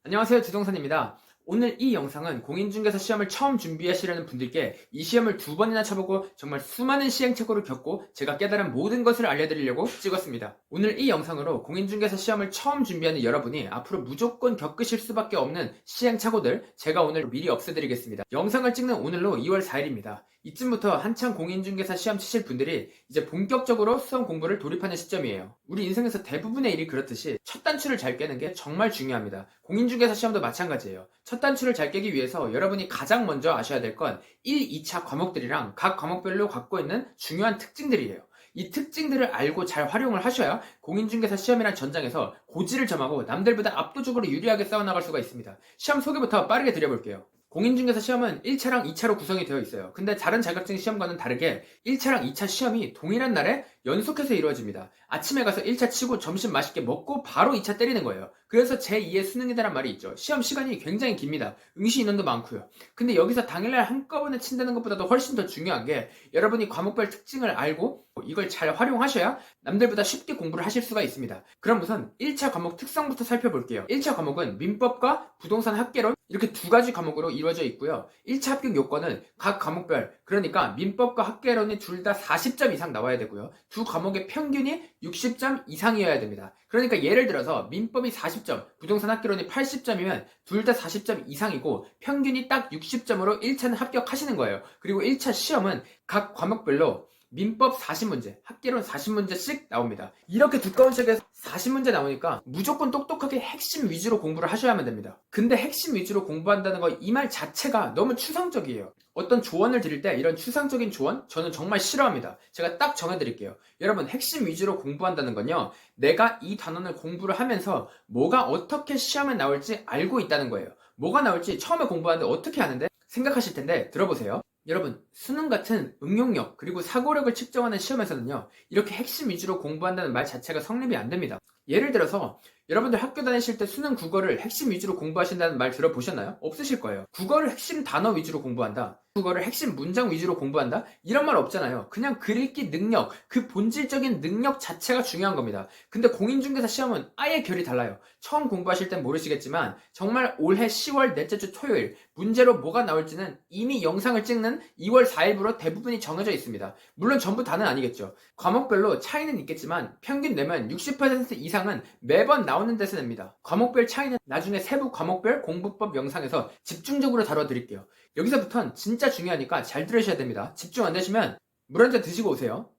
안녕하세요, 주동선입니다. 오늘 이 영상은 공인중개사 시험을 처음 준비하시려는 분들께 이 시험을 2번이나 쳐보고 정말 수많은 시행착오를 겪고 제가 깨달은 모든 것을 알려드리려고 찍었습니다. 오늘 이 영상으로 공인중개사 시험을 처음 준비하는 여러분이 앞으로 무조건 겪으실 수밖에 없는 시행착오들 제가 오늘 미리 없애드리겠습니다. 영상을 찍는 오늘로 2월 4일입니다. 이쯤부터 한창 공인중개사 시험 치실 분들이 이제 본격적으로 수험 공부를 돌입하는 시점이에요. 우리 인생에서 대부분의 일이 그렇듯이 첫 단추를 잘 깨는 게 정말 중요합니다. 공인중개사 시험도 마찬가지예요. 첫 단추를 잘 깨기 위해서 여러분이 가장 먼저 아셔야 될 건 1, 2차 과목들이랑 각 과목별로 갖고 있는 중요한 특징들이에요. 이 특징들을 알고 잘 활용을 하셔야 공인중개사 시험이란 전장에서 고지를 점하고 남들보다 압도적으로 유리하게 싸워나갈 수가 있습니다. 시험 소개부터 빠르게 드려볼게요. 공인중개사 시험은 1차랑 2차로 구성이 되어 있어요. 근데 다른 자격증 시험과는 다르게 1차랑 2차 시험이 동일한 날에 연속해서 이루어집니다. 아침에 가서 1차 치고 점심 맛있게 먹고 바로 2차 때리는 거예요. 그래서 제2의 수능이다란 말이 있죠. 시험 시간이 굉장히 깁니다. 응시 인원도 많고요. 근데 여기서 당일날 한꺼번에 친다는 것보다도 훨씬 더 중요한 게 여러분이 과목별 특징을 알고 이걸 잘 활용하셔야 남들보다 쉽게 공부를 하실 수가 있습니다. 그럼 우선 1차 과목 특성부터 살펴볼게요. 1차 과목은 민법과 부동산 학개론 이렇게 두 가지 과목으로 이루어져 있고요. 1차 합격 요건은 각 과목별, 그러니까 민법과 학개론이 둘 다 40점 이상 나와야 되고요. 두 과목의 평균이 60점 이상이어야 됩니다. 그러니까 예를 들어서 민법이 40점, 부동산 학개론이 80점이면 둘 다 40점 이상이고 평균이 딱 60점으로 1차는 합격하시는 거예요. 그리고 1차 시험은 각 과목별로 민법 40문제, 학개론 40문제씩 나옵니다. 이렇게 두꺼운 책에서 40문제 나오니까 무조건 똑똑하게 핵심 위주로 공부를 하셔야만 됩니다. 근데 핵심 위주로 공부한다는 거 이 말 자체가 너무 추상적이에요. 어떤 조언을 드릴 때 이런 추상적인 조언 저는 정말 싫어합니다. 제가 딱 정해드릴게요. 여러분, 핵심 위주로 공부한다는 건요, 내가 이 단원을 공부를 하면서 뭐가 어떻게 시험에 나올지 알고 있다는 거예요. 뭐가 나올지 처음에 공부하는데 어떻게 아는데? 생각하실 텐데 들어보세요. 여러분, 수능 같은 응용력 그리고 사고력을 측정하는 시험에서는요, 이렇게 핵심 위주로 공부한다는 말 자체가 성립이 안 됩니다. 예를 들어서 여러분들 학교 다니실 때 수능 국어를 핵심 위주로 공부하신다는 말 들어보셨나요? 없으실 거예요. 국어를 핵심 단어 위주로 공부한다, 국어를 핵심 문장 위주로 공부한다, 이런 말 없잖아요. 그냥 글읽기 능력, 그 본질적인 능력 자체가 중요한 겁니다. 근데 공인중개사 시험은 아예 결이 달라요. 처음 공부하실 땐 모르시겠지만 정말 올해 10월 넷째 주 토요일 문제로 뭐가 나올지는 이미 영상을 찍는 2월 4일부로 대부분이 정해져 있습니다. 물론 전부 다는 아니겠죠. 과목별로 차이는 있겠지만 평균 내면 60% 이상은 매번 나오는 데서 냅니다. 과목별 차이는 나중에 세부 과목별 공부법 영상에서 집중적으로 다뤄드릴게요. 여기서부턴 진짜 중요하니까 잘 들으셔야 됩니다. 집중 안 되시면 물 한 잔 드시고 오세요.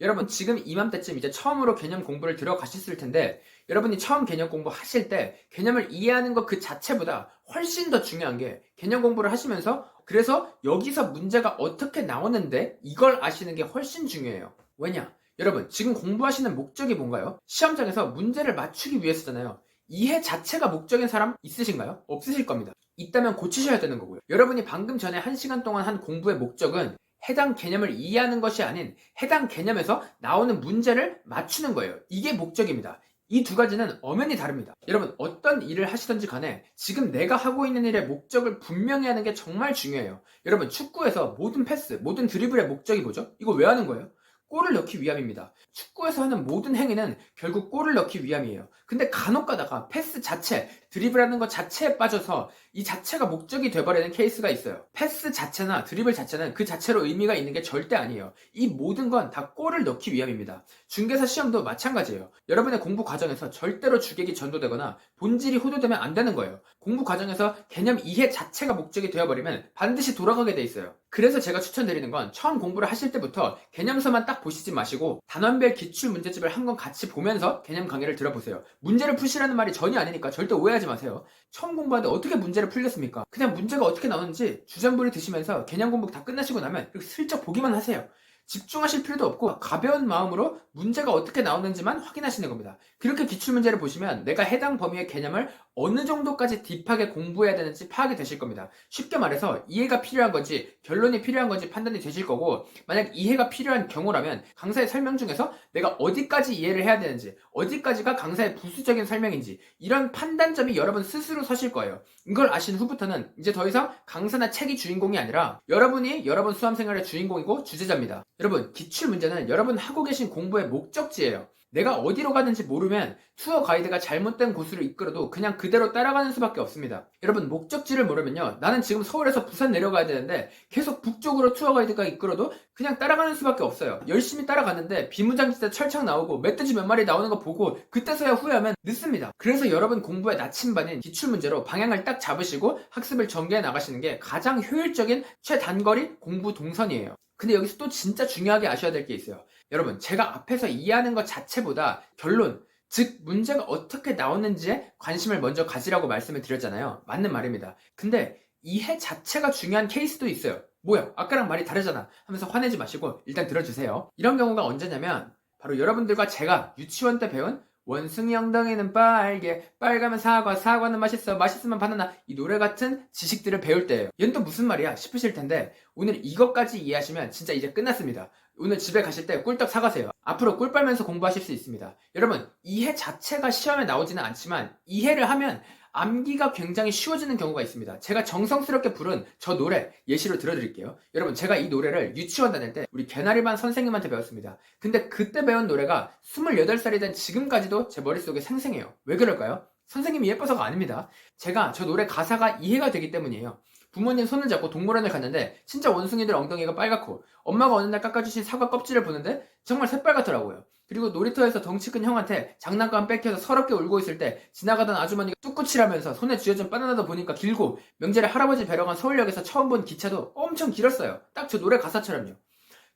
여러분, 지금 이맘때쯤 이제 처음으로 개념 공부를 들어가셨을 텐데, 여러분이 처음 개념 공부 하실 때 개념을 이해하는 것 그 자체보다 훨씬 더 중요한 게 개념 공부를 하시면서, 그래서 여기서 문제가 어떻게 나오는데 이걸 아시는 게 훨씬 중요해요. 왜냐? 여러분, 지금 공부하시는 목적이 뭔가요? 시험장에서 문제를 맞추기 위해서잖아요. 이해 자체가 목적인 사람 있으신가요? 없으실 겁니다. 있다면 고치셔야 되는 거고요. 여러분이 방금 전에 1시간 동안 한 공부의 목적은 해당 개념을 이해하는 것이 아닌 해당 개념에서 나오는 문제를 맞추는 거예요. 이게 목적입니다. 이 두 가지는 엄연히 다릅니다. 여러분, 어떤 일을 하시던지 간에 지금 내가 하고 있는 일의 목적을 분명히 하는 게 정말 중요해요. 여러분, 축구에서 모든 패스, 모든 드리블의 목적이 뭐죠? 이거 왜 하는 거예요? 골을 넣기 위함입니다. 축구에서 하는 모든 행위는 결국 골을 넣기 위함이에요. 근데 간혹 가다가 패스 자체, 드리블하는 것 자체에 빠져서 이 자체가 목적이 돼버리는 케이스가 있어요. 패스 자체나 드리블 자체는 그 자체로 의미가 있는 게 절대 아니에요. 이 모든 건 다 골을 넣기 위함입니다. 중개사 시험도 마찬가지예요. 여러분의 공부 과정에서 절대로 주객이 전도되거나 본질이 호도되면 안 되는 거예요. 공부 과정에서 개념 이해 자체가 목적이 되어버리면 반드시 돌아가게 돼 있어요. 그래서 제가 추천드리는 건 처음 공부를 하실 때부터 개념서만 딱 보시지 마시고 단원별 기출 문제집을 한권 같이 보면서 개념 강의를 들어보세요. 문제를 푸시라는 말이 전혀 아니니까 절대 오해하지 마세요. 처음 공부하는데 어떻게 문제를 풀렸습니까? 그냥 문제가 어떻게 나오는지 주전부리 드시면서 개념 공부 다 끝나시고 나면 슬쩍 보기만 하세요. 집중하실 필요도 없고 가벼운 마음으로 문제가 어떻게 나오는지만 확인하시는 겁니다. 그렇게 기출문제를 보시면 내가 해당 범위의 개념을 어느 정도까지 딥하게 공부해야 되는지 파악이 되실 겁니다. 쉽게 말해서 이해가 필요한 건지 결론이 필요한 건지 판단이 되실 거고, 만약 이해가 필요한 경우라면 강사의 설명 중에서 내가 어디까지 이해를 해야 되는지, 어디까지가 강사의 부수적인 설명인지 이런 판단점이 여러분 스스로 서실 거예요. 이걸 아신 후부터는 이제 더 이상 강사나 책이 주인공이 아니라 여러분이 여러분 수험생활의 주인공이고 주제자입니다. 여러분, 기출문제는 여러분 하고 계신 공부의 목적지예요. 내가 어디로 가는지 모르면 투어 가이드가 잘못된 곳으로 이끌어도 그냥 그대로 따라가는 수밖에 없습니다. 여러분, 목적지를 모르면요, 나는 지금 서울에서 부산 내려가야 되는데 계속 북쪽으로 투어 가이드가 이끌어도 그냥 따라가는 수밖에 없어요. 열심히 따라갔는데 비무장지대 철창 나오고 멧돼지 몇 마리 나오는 거 보고 그때서야 후회하면 늦습니다. 그래서 여러분, 공부의 나침반인 기출문제로 방향을 딱 잡으시고 학습을 전개해 나가시는 게 가장 효율적인 최단거리 공부 동선이에요. 근데 여기서 또 진짜 중요하게 아셔야 될 게 있어요. 여러분, 제가 앞에서 이해하는 것 자체보다 결론, 즉 문제가 어떻게 나오는지에 관심을 먼저 가지라고 말씀을 드렸잖아요. 맞는 말입니다. 근데 이해 자체가 중요한 케이스도 있어요. 뭐야, 아까랑 말이 다르잖아 하면서 화내지 마시고 일단 들어주세요. 이런 경우가 언제냐면 바로 여러분들과 제가 유치원 때 배운 원숭이 엉덩이는 빨개, 빨가면 사과, 사과는 맛있어, 맛있으면 바나나, 이 노래 같은 지식들을 배울 때예요. 얘는 또 무슨 말이야 싶으실 텐데 오늘 이것까지 이해하시면 진짜 이제 끝났습니다. 오늘 집에 가실 때 꿀떡 사가세요. 앞으로 꿀 빨면서 공부하실 수 있습니다. 여러분, 이해 자체가 시험에 나오지는 않지만 이해를 하면 암기가 굉장히 쉬워지는 경우가 있습니다. 제가 정성스럽게 부른 저 노래 예시로 들어드릴게요. 여러분, 제가 이 노래를 유치원 다닐 때 우리 개나리반 선생님한테 배웠습니다. 근데 그때 배운 노래가 28살이 된 지금까지도 제 머릿속에 생생해요. 왜 그럴까요? 선생님이 예뻐서가 아닙니다. 제가 저 노래 가사가 이해가 되기 때문이에요. 부모님 손을 잡고 동물원을 갔는데 진짜 원숭이들 엉덩이가 빨갛고 엄마가 어느 날 깎아주신 사과 껍질을 보는데 정말 새빨갛더라고요. 그리고 놀이터에서 덩치 큰 형한테 장난감 뺏겨서 서럽게 울고 있을 때 지나가던 아주머니가 뚝구칠하면서 손에 쥐어준 바나나도 보니까 길고, 명절에 할아버지 뵈러 간 서울역에서 처음 본 기차도 엄청 길었어요. 딱 저 노래 가사처럼요.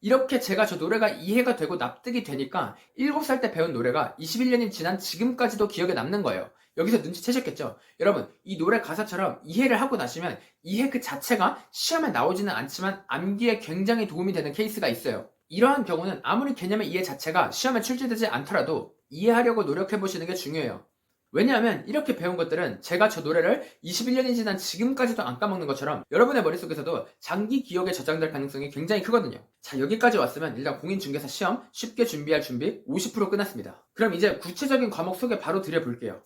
이렇게 제가 저 노래가 이해가 되고 납득이 되니까 7살 때 배운 노래가 21년이 지난 지금까지도 기억에 남는 거예요. 여기서 눈치채셨겠죠? 여러분, 이 노래 가사처럼 이해를 하고 나시면 이해 그 자체가 시험에 나오지는 않지만 암기에 굉장히 도움이 되는 케이스가 있어요. 이러한 경우는 아무리 개념의 이해 자체가 시험에 출제되지 않더라도 이해하려고 노력해보시는 게 중요해요. 왜냐하면 이렇게 배운 것들은 제가 저 노래를 21년이 지난 지금까지도 안 까먹는 것처럼 여러분의 머릿속에서도 장기 기억에 저장될 가능성이 굉장히 크거든요. 자, 여기까지 왔으면 일단 공인중개사 시험 쉽게 준비할 준비 50% 끝났습니다. 그럼 이제 구체적인 과목 소개 바로 드려볼게요.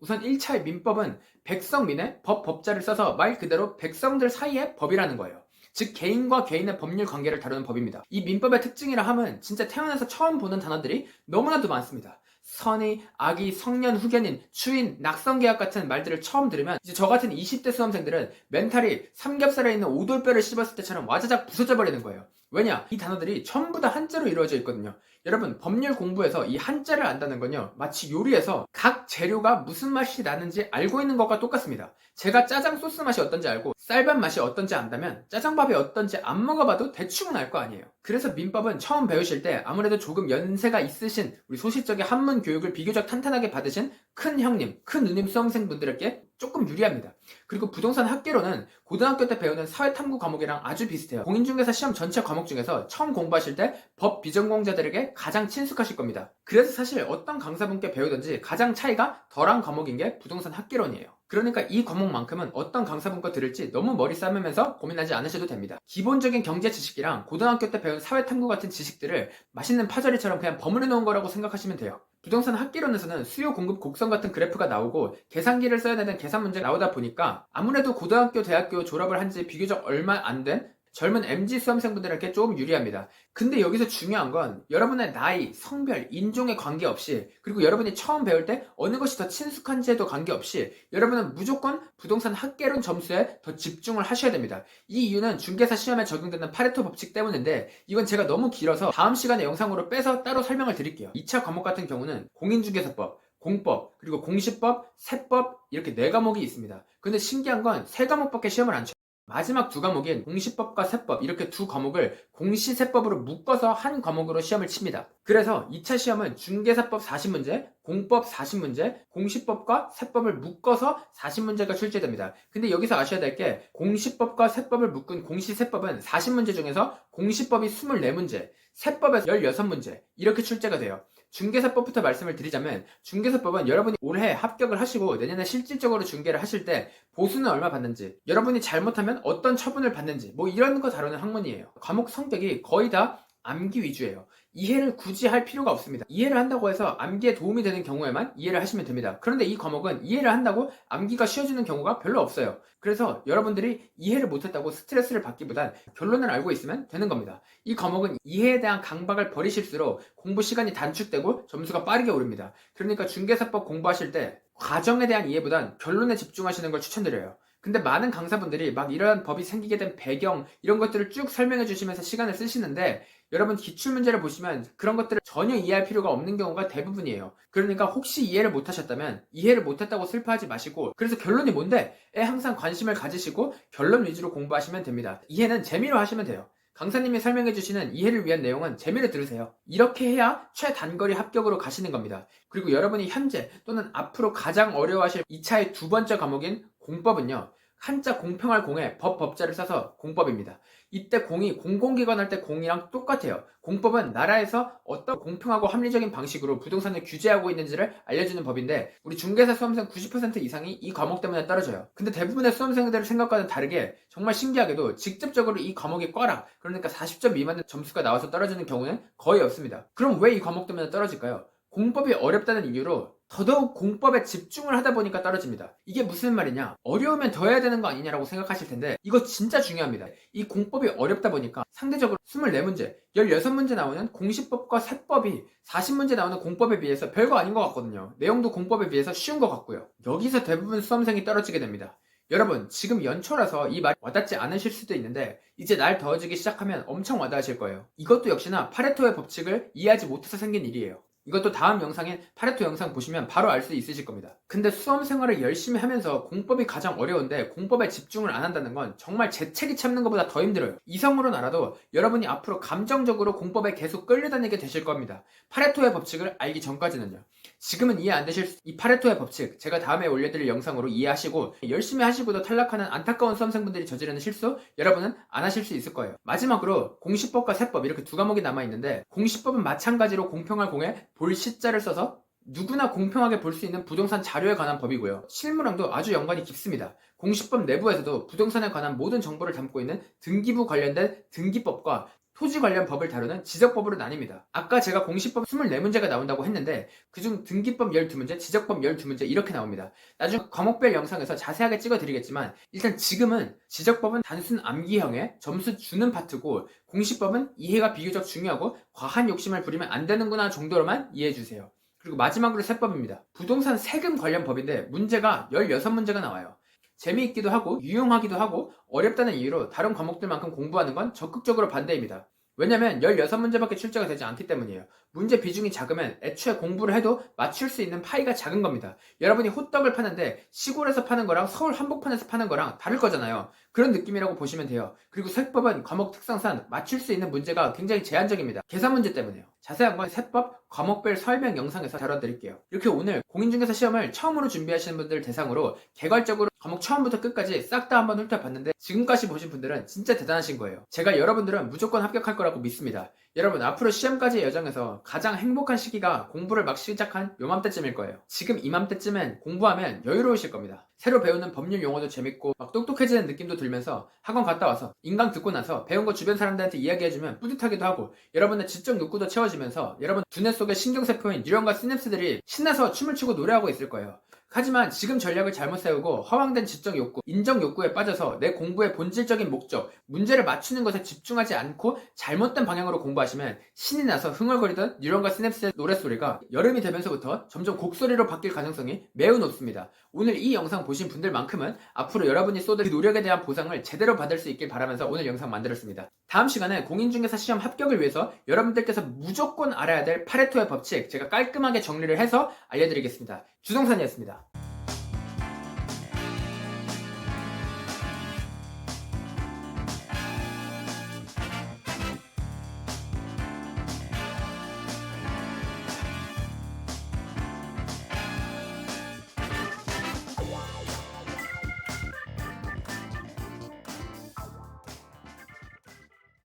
우선 1차의 민법은 백성민의 법자를 써서 말 그대로 백성들 사이의 법이라는 거예요. 즉 개인과 개인의 법률 관계를 다루는 법입니다. 이 민법의 특징이라 함은 진짜 태어나서 처음 보는 단어들이 너무나도 많습니다. 선의, 악의, 성년, 후견인, 추인, 낙성계약 같은 말들을 처음 들으면 이제 저 같은 20대 수험생들은 멘탈이 삼겹살에 있는 오돌뼈를 씹었을 때처럼 와자작 부서져 버리는 거예요. 왜냐? 이 단어들이 전부 다 한자로 이루어져 있거든요. 여러분, 법률 공부에서 이 한자를 안다는 건요, 마치 요리에서 각 재료가 무슨 맛이 나는지 알고 있는 것과 똑같습니다. 제가 짜장 소스 맛이 어떤지 알고 쌀밥 맛이 어떤지 안다면 짜장밥이 어떤지 안 먹어봐도 대충은 알 거 아니에요. 그래서 민법은 처음 배우실 때 아무래도 조금 연세가 있으신 우리 소실적인 한문 교육을 비교적 탄탄하게 받으신 큰 형님, 큰 누님 수험생분들에게 조금 유리합니다. 그리고 부동산 학계론은 고등학교 때 배우는 사회탐구 과목이랑 아주 비슷해요. 공인중개사 시험 전체 과목 중에서 처음 공부하실 때 법 비전공자들에게 가장 친숙하실 겁니다. 그래서 사실 어떤 강사분께 배우든지 가장 차이가 덜한 과목인 게 부동산 학계론이에요. 그러니까 이 과목만큼은 어떤 강사분과 들을지 너무 머리 싸매면서 고민하지 않으셔도 됩니다. 기본적인 경제 지식이랑 고등학교 때 배운 사회탐구 같은 지식들을 맛있는 파절이처럼 그냥 버무려 놓은 거라고 생각하시면 돼요. 부동산 학계론에서는 수요 공급 곡선 같은 그래프가 나오고 계산기를 써야 되는 계산 문제가 나오다 보니까 아무래도 고등학교, 대학교 졸업을 한 지 비교적 얼마 안 된 젊은 MZ 수험생분들에게 조금 유리합니다. 근데 여기서 중요한 건 여러분의 나이, 성별, 인종에 관계없이, 그리고 여러분이 처음 배울 때 어느 것이 더 친숙한지에도 관계없이 여러분은 무조건 부동산 학계론 점수에 더 집중을 하셔야 됩니다. 이 이유는 중개사 시험에 적용되는 파레토 법칙 때문인데 이건 제가 너무 길어서 다음 시간에 영상으로 빼서 따로 설명을 드릴게요. 2차 과목 같은 경우는 공인중개사법, 공법, 그리고 공시법, 세법 이렇게 4과목이 있습니다. 근데 신기한 건 3과목밖에 시험을 안 쳐요. 마지막 2과목인 공시법과 세법, 이렇게 2과목을 공시세법으로 묶어서 한 과목으로 시험을 칩니다. 그래서 2차 시험은 중개사법 40문제, 공법 40문제, 공시법과 세법을 묶어서 40문제가 출제됩니다. 근데 여기서 아셔야 될 게 공시법과 세법을 묶은 공시세법은 40문제 중에서 공시법이 24문제, 세법에서 16문제 이렇게 출제가 돼요. 중개사법부터 말씀을 드리자면 중개사법은 여러분이 올해 합격을 하시고 내년에 실질적으로 중개를 하실 때 보수는 얼마 받는지, 여러분이 잘못하면 어떤 처분을 받는지 뭐 이런 거 다루는 학문이에요. 과목 성격이 거의 다 암기 위주예요. 이해를 굳이 할 필요가 없습니다. 이해를 한다고 해서 암기에 도움이 되는 경우에만 이해를 하시면 됩니다. 그런데 이 과목은 이해를 한다고 암기가 쉬워지는 경우가 별로 없어요. 그래서 여러분들이 이해를 못했다고 스트레스를 받기보단 결론을 알고 있으면 되는 겁니다. 이 과목은 이해에 대한 강박을 버리실수록 공부 시간이 단축되고 점수가 빠르게 오릅니다. 그러니까 중개사법 공부하실 때 과정에 대한 이해보단 결론에 집중하시는 걸 추천드려요. 근데 많은 강사분들이 막 이러한 법이 생기게 된 배경 이런 것들을 쭉 설명해 주시면서 시간을 쓰시는데 여러분 기출문제를 보시면 그런 것들을 전혀 이해할 필요가 없는 경우가 대부분이에요. 그러니까 혹시 이해를 못하셨다면 이해를 못했다고 슬퍼하지 마시고 그래서 결론이 뭔데? 에 항상 관심을 가지시고 결론 위주로 공부하시면 됩니다. 이해는 재미로 하시면 돼요. 강사님이 설명해 주시는 이해를 위한 내용은 재미로 들으세요. 이렇게 해야 최단거리 합격으로 가시는 겁니다. 그리고 여러분이 현재 또는 앞으로 가장 어려워하실 2차의 두 번째 과목인 공법은요. 한자 공평할 공에 법자를 써서 공법입니다. 이때 공이 공공기관 할 때 공이랑 똑같아요. 공법은 나라에서 어떤 공평하고 합리적인 방식으로 부동산을 규제하고 있는지를 알려주는 법인데 우리 중개사 수험생 90% 이상이 이 과목 때문에 떨어져요. 근데 대부분의 수험생들의 생각과는 다르게 정말 신기하게도 직접적으로 이 과목이 꽈라 그러니까 40점 미만의 점수가 나와서 떨어지는 경우는 거의 없습니다. 그럼 왜 이 과목 때문에 떨어질까요? 공법이 어렵다는 이유로 더더욱 공법에 집중을 하다 보니까 떨어집니다. 이게 무슨 말이냐? 어려우면 더 해야 되는 거 아니냐라고 생각하실 텐데 이거 진짜 중요합니다. 이 공법이 어렵다 보니까 상대적으로 24문제, 16문제 나오는 공시법과 세법이 40문제 나오는 공법에 비해서 별거 아닌 것 같거든요. 내용도 공법에 비해서 쉬운 것 같고요. 여기서 대부분 수험생이 떨어지게 됩니다. 여러분 지금 연초라서 이 말이 와닿지 않으실 수도 있는데 이제 날 더워지기 시작하면 엄청 와닿으실 거예요. 이것도 역시나 파레토의 법칙을 이해하지 못해서 생긴 일이에요. 이것도 다음 영상인 파레토 영상 보시면 바로 알 수 있으실 겁니다. 근데 수험 생활을 열심히 하면서 공법이 가장 어려운데 공법에 집중을 안 한다는 건 정말 재채기 참는 것보다 더 힘들어요. 이성으로는 알아도 여러분이 앞으로 감정적으로 공법에 계속 끌려다니게 되실 겁니다. 파레토의 법칙을 알기 전까지는요. 지금은 이해 안 되실 이 파레토의 법칙 제가 다음에 올려드릴 영상으로 이해하시고 열심히 하시고도 탈락하는 안타까운 수험생분들이 저지르는 실수 여러분은 안 하실 수 있을 거예요. 마지막으로 공시법과 세법 이렇게 두 과목이 남아있는데 공시법은 마찬가지로 공평할 공에 볼 시자를 써서 누구나 공평하게 볼 수 있는 부동산 자료에 관한 법이고요. 실무랑도 아주 연관이 깊습니다. 공시법 내부에서도 부동산에 관한 모든 정보를 담고 있는 등기부 관련된 등기법과 토지 관련 법을 다루는 지적법으로 나뉩니다. 아까 제가 공시법 24문제가 나온다고 했는데 그중 등기법 12문제, 지적법 12문제 이렇게 나옵니다. 나중 과목별 영상에서 자세하게 찍어드리겠지만 일단 지금은 지적법은 단순 암기형의 점수 주는 파트고 공시법은 이해가 비교적 중요하고 과한 욕심을 부리면 안 되는구나 정도로만 이해해주세요. 그리고 마지막으로 세법입니다. 부동산 세금 관련 법인데 문제가 16문제가 나와요. 재미있기도 하고 유용하기도 하고 어렵다는 이유로 다른 과목들만큼 공부하는 건 적극적으로 반대입니다. 왜냐면 16문제밖에 출제가 되지 않기 때문이에요. 문제 비중이 작으면 애초에 공부를 해도 맞출 수 있는 파이가 작은 겁니다. 여러분이 호떡을 파는데 시골에서 파는 거랑 서울 한복판에서 파는 거랑 다를 거잖아요. 그런 느낌이라고 보시면 돼요. 그리고 세법은 과목 특성상 맞출 수 있는 문제가 굉장히 제한적입니다. 계산 문제 때문에요. 자세한 건 세법 과목별 설명 영상에서 다뤄드릴게요. 이렇게 오늘 공인중개사 시험을 처음으로 준비하시는 분들 대상으로 개괄적으로 과목 처음부터 끝까지 싹 다 한번 훑어봤는데 지금까지 보신 분들은 진짜 대단하신 거예요. 제가 여러분들은 무조건 합격할 거라고 믿습니다. 여러분 앞으로 시험까지의 여정에서 가장 행복한 시기가 공부를 막 시작한 요맘때쯤일 거예요. 지금 이맘때쯤엔 공부하면 여유로우실 겁니다. 새로 배우는 법률 용어도 재밌고 막 똑똑해지는 느낌도 들면서 학원 갔다 와서 인강 듣고 나서 배운 거 주변 사람들한테 이야기해주면 뿌듯하기도 하고 여러분의 지적 욕구도 채워지면서 여러분 두뇌 속의 신경세포인 뉴런과 시냅스들이 신나서 춤을 추고 노래하고 있을 거예요. 하지만 지금 전략을 잘못 세우고 허황된 지적 욕구, 인정 욕구에 빠져서 내 공부의 본질적인 목적, 문제를 맞추는 것에 집중하지 않고 잘못된 방향으로 공부하시면 신이 나서 흥얼거리던 뉴런과 시냅스의 노랫소리가 여름이 되면서부터 점점 곡소리로 바뀔 가능성이 매우 높습니다. 오늘 이 영상 보신 분들만큼은 앞으로 여러분이 쏟을 그 노력에 대한 보상을 제대로 받을 수 있길 바라면서 오늘 영상 만들었습니다. 다음 시간에 공인중개사 시험 합격을 위해서 여러분들께서 무조건 알아야 될 파레토의 법칙 제가 깔끔하게 정리를 해서 알려드리겠습니다. 주성산이었습니다.